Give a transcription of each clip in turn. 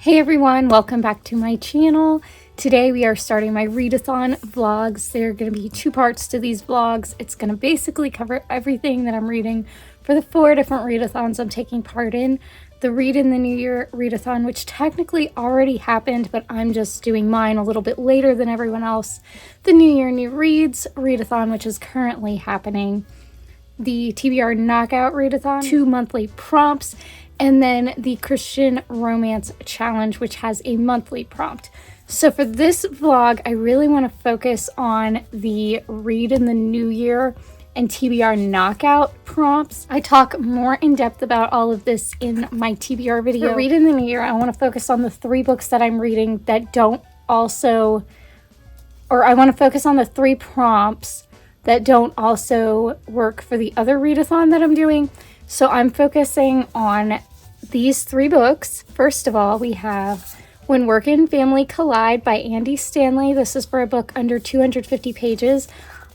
Hey everyone, welcome back to my channel. Today we are starting my readathon vlogs. There are going to be 2 parts to these vlogs. It's going to basically cover everything that I'm reading for the 4 different readathons I'm taking part in. The Read in the New Year readathon, which technically already happened, but I'm just doing mine a little bit later than everyone else. The New Year New Reads readathon, which is currently happening. The TBR Knockout readathon, 2 monthly prompts, and then the Christian Romance Challenge, which has a monthly prompt. So for this vlog, I really want to focus on the Read in the New Year and TBR Knockout prompts. I talk more in depth about all of this in my TBR video. For Read in the New Year, I want to focus on the 3 books that I'm reading that don't also, or I want to focus on the 3 prompts that don't also work for the other readathon that I'm doing. So I'm focusing on these 3 books. First of all, we have When Work and Family Collide by Stanley. This is for a book under 250 pages.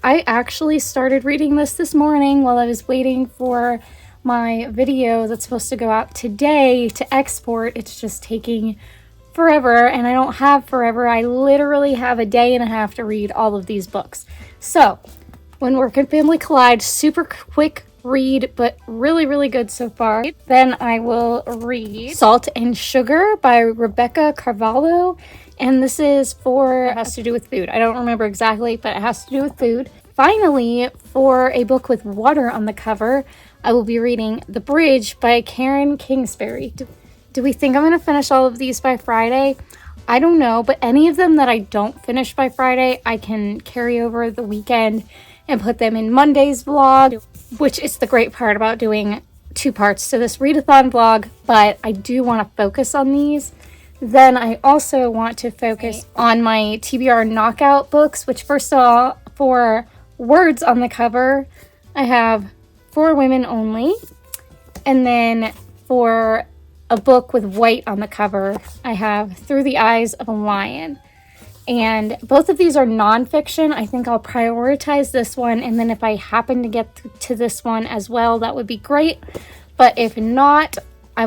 I actually started reading this morning while I was waiting for my video that's supposed to go out today to export. It's just taking forever, and I don't have forever. I literally have a day and a half to read all of these books. So, When Work and Family Collide, super quick read, but really good so far. Then I will read Salt and Sugar by Carvahlo, and this is for, it has to do with food. I don't remember exactly, but it has to do with food. Finally, for a book with water on the cover, I will be reading The Bridge by Kingsbury. Do we think I'm going to finish all of these by Friday? I don't know, but any of them that I don't finish by Friday, I can carry over the weekend and put them in Monday's vlog, which is the great part about doing 2 parts to this readathon vlog, but I do want to focus on these. Then I also want to focus on my TBR Knockout books, which first of all, for words on the cover, I have For Women Only, and then for a book with white on the cover, I have Through the Eyes of a Lion. And both of these are nonfiction. I think I'll prioritize this one, and then if I happen to get to this one as well, that would be great. But if not, I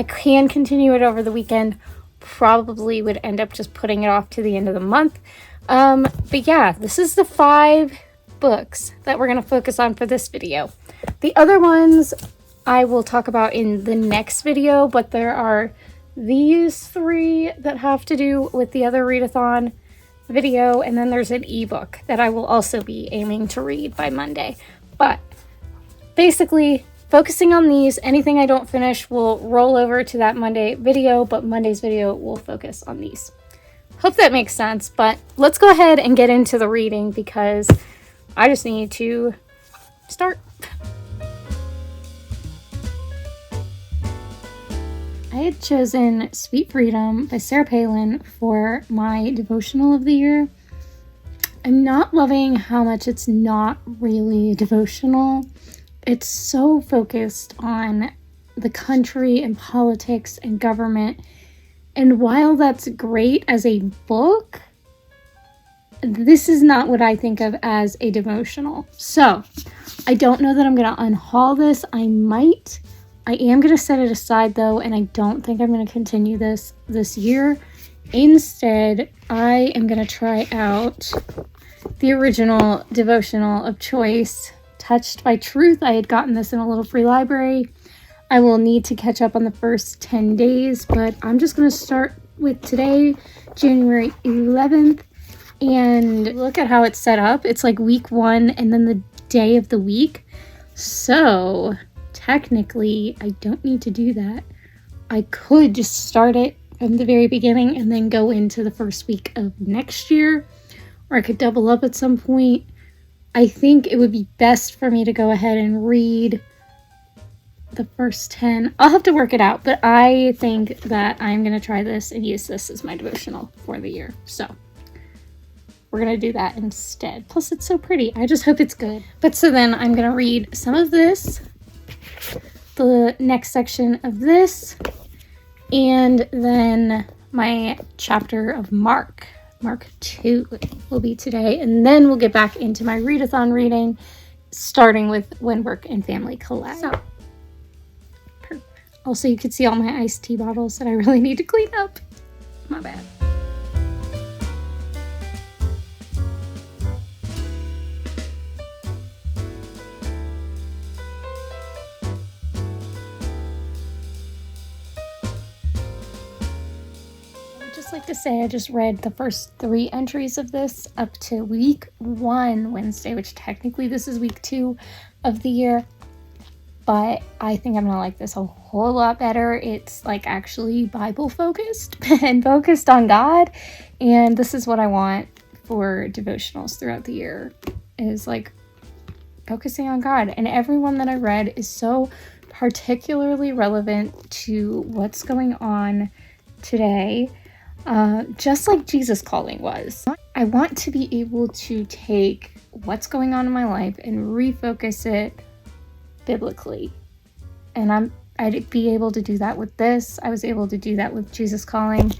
can continue it over the weekend. Probably would end up just putting it off to the end of the month. But yeah, this is the 5 books that we're going to focus on for this video. The other ones I will talk about in the next video, but there are these 3 that have to do with the other readathon video, and then there's an ebook that I will also be aiming to read by Monday. But basically, focusing on these, anything I don't finish will roll over to that Monday video, but Monday's video will focus on these. Hope that makes sense, but let's go ahead and get into the reading because I just need to start. I had chosen Sweet Freedom by Sarah Palin for my devotional of the year. I'm not loving how much it's not really devotional. It's so focused on the country and politics and government. And while that's great as a book, this is not what I think of as a devotional. So I don't know that I'm going to unhaul this. I might. I am going to set it aside though, and I don't think I'm going to continue this year. Instead, I am going to try out the original devotional of choice, Touched by Truth. I had gotten this in a little free library. I will need to catch up on the first 10 days, but I'm just going to start with today, January 11th, and look at how it's set up. It's like week 1 and then the day of the week. So technically, I don't need to do that. I could just start it from the very beginning and then go into the first week of next year, or I could double up at some point. I think it would be best for me to go ahead and read the first 10. I'll have to work it out, but I think that I'm going to try this and use this as my devotional for the year. So we're going to do that instead. Plus, it's so pretty. I just hope it's good. But so then I'm going to read some of this, the next section of this, and then my chapter of Mark 2 will be today, and then we'll get back into my readathon reading, starting with When Work and Family Collide. So Also, you can see all my iced tea bottles that I really need to clean up. My bad. Like to say, I just read the first 3 entries of this up to week 1 Wednesday, which technically this is week 2 of the year, but I think I'm gonna like this a whole lot better. It's like actually Bible focused and focused on God, and this is what I want for devotionals throughout the year, is like focusing on God. And everyone that I read is so particularly relevant to what's going on today. Just like Jesus Calling was. I want to be able to take what's going on in my life and refocus it biblically. And I'd be able to do that with this. I was able to do that with Jesus Calling.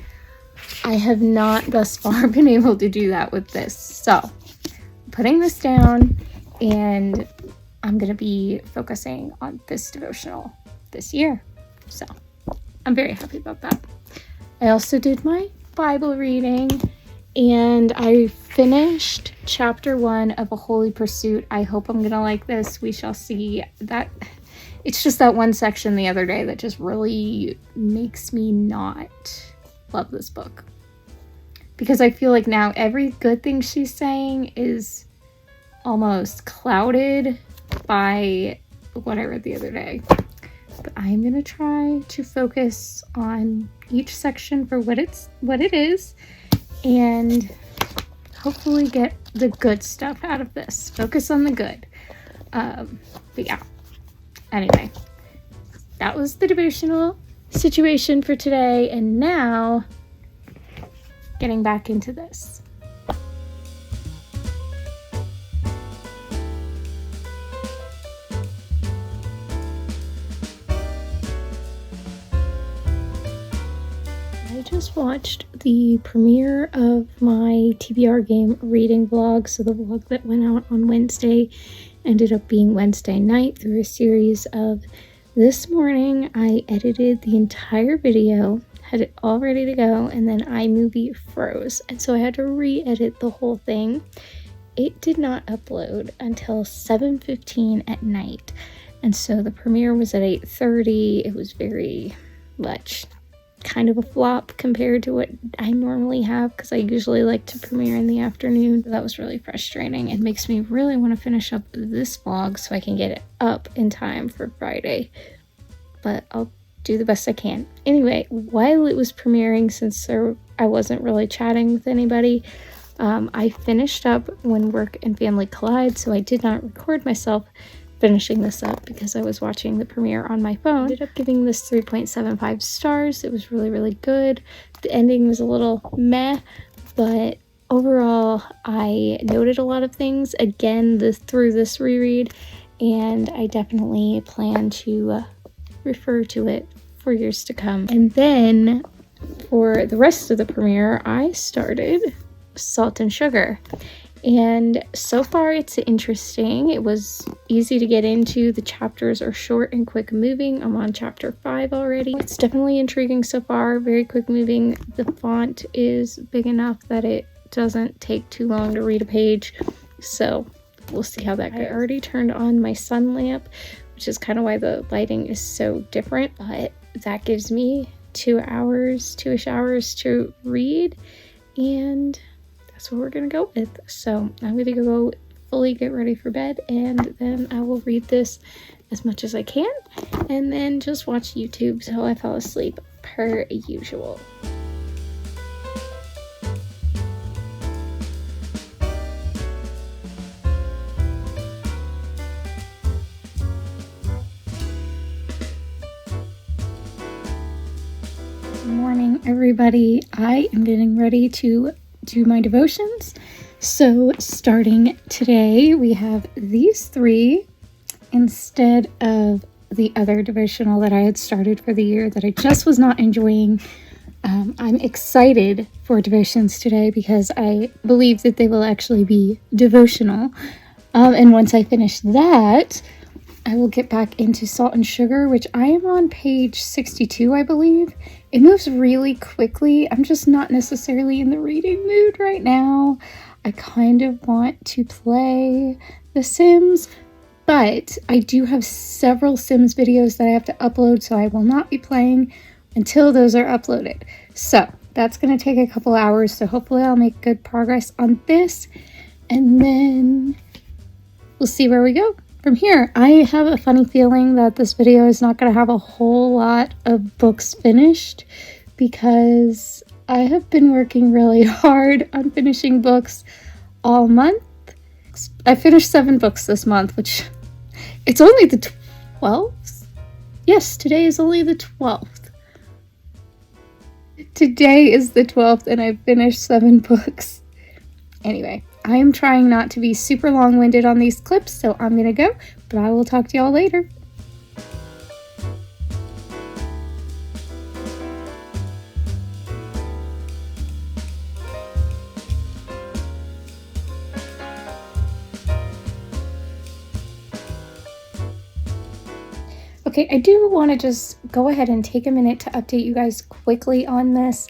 I have not thus far been able to do that with this. So, putting this down, and I'm going to be focusing on this devotional this year. So, I'm very happy about that. I also did my Bible reading, and I finished chapter 1 of A Holy Pursuit. I hope I'm gonna like this. We shall see. That it's just that one section the other day that just really makes me not love this book, because I feel like now every good thing she's saying is almost clouded by what I read the other day. But I'm gonna try to focus on each section for what it is, and hopefully get the good stuff out of this. Focus on the good. But yeah. Anyway, that was the devotional situation for today, and now getting back into this. I just watched the premiere of my TBR game reading vlog. So the vlog that went out on Wednesday ended up being Wednesday night through a series of this morning. I edited the entire video, had it all ready to go, and then iMovie froze. And so I had to re-edit the whole thing. It did not upload until 7:15 at night. And so the premiere was at 8:30. It was very much kind of a flop compared to what I normally have, because I usually like to premiere in the afternoon. That was really frustrating. It makes me really want to finish up this vlog so I can get it up in time for Friday, but I'll do the best I can. Anyway, while it was premiering, since I wasn't really chatting with anybody, I finished up When Work and Family Collide, so I did not record myself finishing this up because I was watching the premiere on my phone. I ended up giving this 3.75 stars. It was really, really good. The ending was a little meh, but overall I noted a lot of things again through this reread, and I definitely plan to refer to it for years to come. And then for the rest of the premiere, I started Salt and Sugar. And so far it's interesting. It was easy to get into. The chapters are short and quick moving. I'm on chapter 5 already. It's definitely intriguing so far. Very quick moving. The font is big enough that it doesn't take too long to read a page. So we'll see how that goes. I already turned on my sun lamp, which is kind of why the lighting is so different. But that gives me 2-ish hours to read. And that's what we're gonna go with. So I'm gonna go fully get ready for bed, and then I will read this as much as I can, and then just watch YouTube till I fall asleep per usual. Good morning, everybody. I am getting ready to do my devotions. So starting today, we have these 3 instead of the other devotional that I had started for the year that I just was not enjoying. I'm excited for devotions today because I believe that they will actually be devotional. And once I finish that, I will get back into Salt and Sugar, which I am on page 62, I believe. It moves really quickly. I'm just not necessarily in the reading mood right now. I kind of want to play The Sims, but I do have several Sims videos that I have to upload, so I will not be playing until those are uploaded. So that's going to take a couple hours, so hopefully I'll make good progress on this, and then we'll see where we go from here. I have a funny feeling that this video is not going to have a whole lot of books finished because I have been working really hard on finishing books all month. I finished 7 books this month, which it's only the 12th. Yes, today is only the 12th. Today is the 12th and I finished 7 books. Anyway, I am trying not to be super long-winded on these clips, so I'm gonna go, but I will talk to y'all later. Okay, I do want to just go ahead and take a minute to update you guys quickly on this.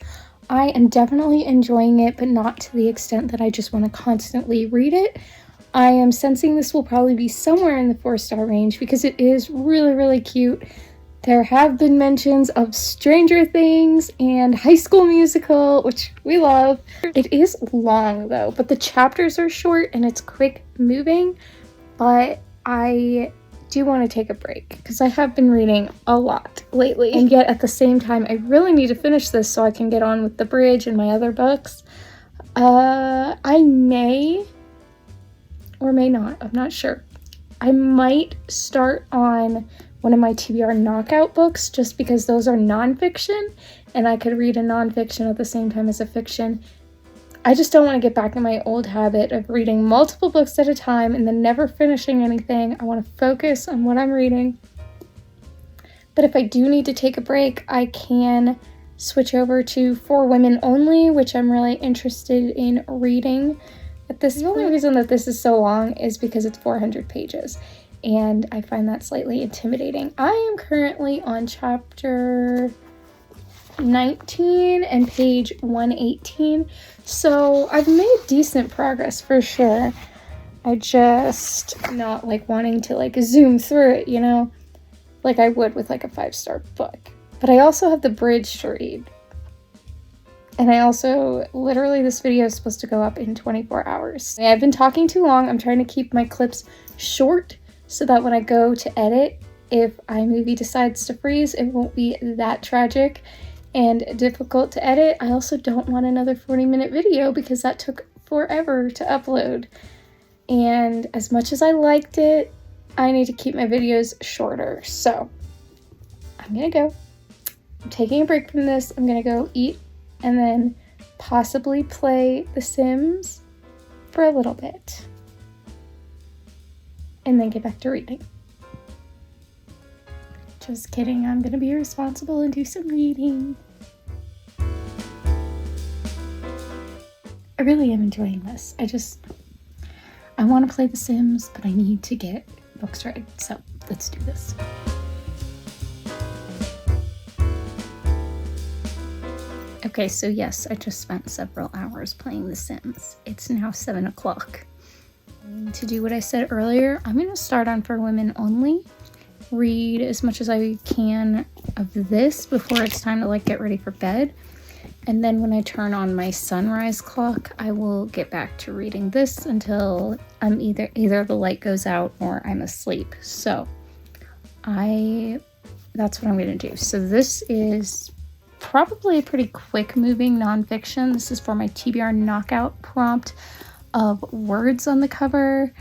I am definitely enjoying it, but not to the extent that I just want to constantly read it. I am sensing this will probably be somewhere in the 4-star range because it is really, really cute. There have been mentions of Stranger Things and High School Musical, which we love. It is long though, but the chapters are short and it's quick moving, but I do want to take a break because I have been reading a lot lately, and yet at the same time I really need to finish this so I can get on with the bridge and my other books. I may or may not, I'm not sure. I might start on one of my TBR Knockout books just because those are nonfiction and I could read a nonfiction at the same time as a fiction. I just don't want to get back in my old habit of reading multiple books at a time and then never finishing anything. I want to focus on what I'm reading. But if I do need to take a break, I can switch over to For Women Only, which I'm really interested in reading at this point. The only reason that this is so long is because it's 400 pages, and I find that slightly intimidating. I am currently on chapter 19 and page 118, so I've made decent progress for sure. I just not like wanting to like zoom through it, you know, like I would with like a 5-star book. But I also have the bridge to read, and I also literally this video is supposed to go up in 24 hours. I've been talking too long. I'm trying to keep my clips short so that when I go to edit, if iMovie decides to freeze, it won't be that tragic and difficult to edit. I also don't want another 40-minute video because that took forever to upload. And as much as I liked it, I need to keep my videos shorter. So I'm gonna go. I'm taking a break from this. I'm gonna go eat and then possibly play The Sims for a little bit. And then get back to reading. Just kidding, I'm gonna be responsible and do some reading. I really am enjoying this. I want to play The Sims, but I need to get books read. So let's do this. Okay, so yes, I just spent several hours playing The Sims. It's now 7 o'clock. To do what I said earlier, I'm going to start on For Women Only. Read as much as I can of this before it's time to like get ready for bed, and then when I turn on my sunrise clock, I will get back to reading this until I'm either the light goes out or I'm asleep. So that's what I'm going to do. So this is probably a pretty quick moving nonfiction. This is for my TBR Knockout prompt of words on the cover.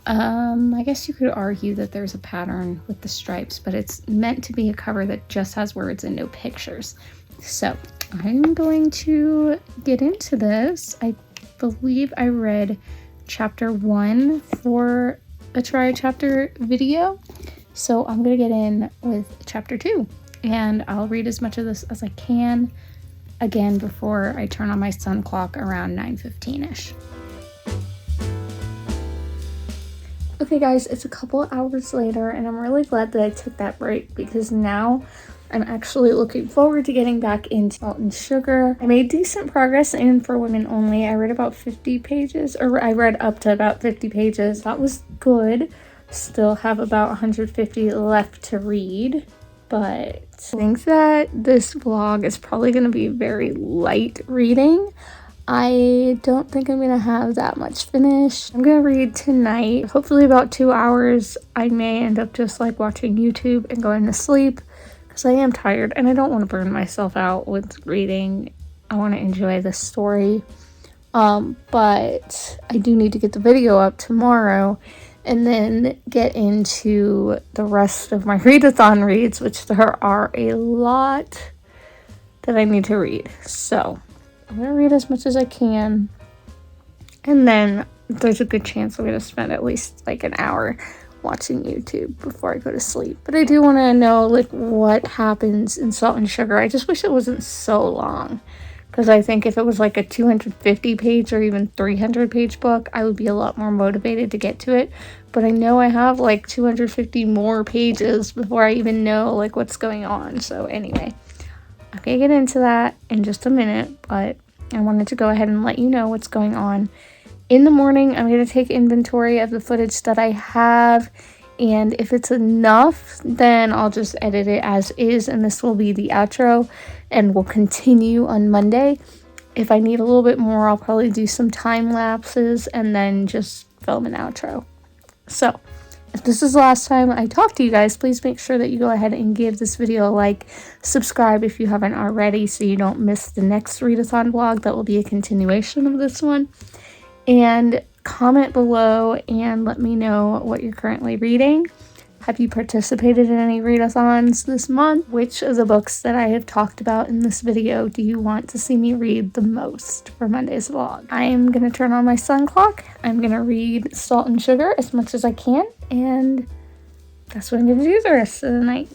I guess you could argue that there's a pattern with the stripes, but it's meant to be a cover that just has words and no pictures. So I'm going to get into this. I believe I read chapter 1 for a try chapter video, so I'm gonna get in with chapter 2, and I'll read as much of this as I can again before I turn on my sun clock around 9:15ish. Okay guys, it's a couple hours later and I'm really glad that I took that break because now I'm actually looking forward to getting back into Salt and Sugar. I made decent progress in For Women Only. I read about 50 pages, or I read up to about 50 pages. That was good. Still have about 150 left to read, but I think that this vlog is probably going to be very light reading. I don't think I'm going to have that much finished. I'm going to read tonight, hopefully about 2 hours. I may end up just like watching YouTube and going to sleep because I am tired and I don't want to burn myself out with reading. I want to enjoy the story. But I do need to get the video up tomorrow and then get into the rest of my readathon reads, which there are a lot that I need to read. So I'm going to read as much as I can, and then there's a good chance I'm going to spend at least like an hour watching YouTube before I go to sleep. But I do want to know like what happens in Salt and Sugar. I just wish it wasn't so long, because I think if it was like a 250 page or even 300 page book, I would be a lot more motivated to get to it. But I know I have like 250 more pages before I even know like what's going on. So anyway, I'm going to get into that in just a minute, but I wanted to go ahead and let you know what's going on. In the morning, I'm going to take inventory of the footage that I have, and if it's enough, then I'll just edit it as is, and this will be the outro, and we'll continue on Monday. If I need a little bit more, I'll probably do some time lapses and then just film an outro. So, if this is the last time I talk to you guys, please make sure that you go ahead and give this video a like, subscribe if you haven't already so you don't miss the next readathon vlog that will be a continuation of this one, and comment below and let me know what you're currently reading. Have you participated in any readathons this month? Which of the books that I have talked about in this video do you want to see me read the most for Monday's vlog? I am going to turn on my sun clock. I'm going to read Salt and Sugar as much as I can, and that's what I'm going to do the rest of the night.